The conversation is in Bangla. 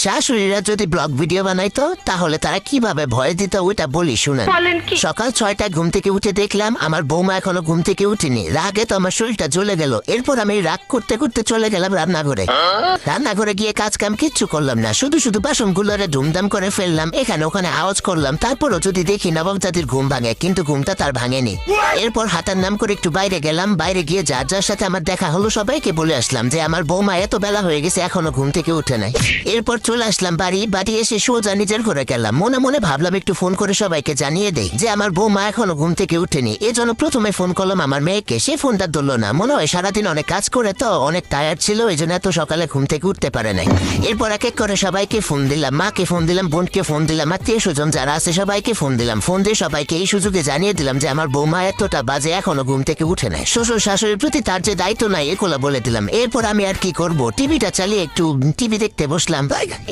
শাশুড়িরা যদি ব্লগ ভিডিও বানাইতো তাহলে তারা কিভাবে ভয় দিত ওইটা বলি শুনেন। সকাল 6টায় ঘুম থেকে উঠে দেখলাম আমার বৌমা এখনো ঘুম থেকে উঠেনি। রাগে তো আমার শরীরটা জ্বলে গেল। এরপর আমি রাগ করতে করতে চলে গেলাম রান্নাঘরে। রান্নাঘরে গিয়ে কাজ কাম কিচ্ছু করলাম না, শুধু শুধু বাসনগুলোরে ধুমধাম করে ফেললাম, এখানে ওখানে আওয়াজ করলাম। তারপরও যদি দেখি নবজাতির ঘুম ভাঙে, কিন্তু ঘুমটা তার ভাঙেনি। এরপর হাতার নাম করে একটু বাইরে গেলাম। বাইরে গিয়ে যার যার সাথে আমার দেখা হলো সবাইকে বলে আসলাম যে আমার বৌমা এত বেলা হয়ে গেছে এখনো ঘুম থেকে উঠে নাই। এরপর চলে আসলাম বাড়ি এসে সোজা নিজের ঘরে গেলাম। মনে মনে ভাবলাম একটু ফোন করে সবাইকে জানিয়ে দেই যে আমার বৌমা এখনো ঘুম থেকে উঠেনি। এজন্য প্রথমে ফোন করলাম আমার মেয়েকে। সে ফোনটা ধরলো না, মনে হয় সারাদিন অনেক কাজ করে তো অনেক টায়ার্ড ছিল, এই জন্য এত সকালে ঘুম থেকে উঠতে পারে নাই। এরপর এক এক করে সবাইকে ফোন দিলাম, মাকে ফোন দিলাম, বোনকে ফোন দিলাম, আত্মীয় স্বজন যারা আছে সবাইকে ফোন দিলাম। ফোন দিয়ে সবাইকে এই সুযোগে জানিয়ে দিলাম যে আমার বৌমা এতটা বাজে এখনো ঘুম থেকে উঠে নাই। শ্বশুর শাশুড়ির প্রতি তার যে দায়িত্ব নাই এগুলো বলে দিলাম। এরপর আমি আর কি করব, টিভিটা চালিয়ে একটু টিভি দেখতে বসলাম।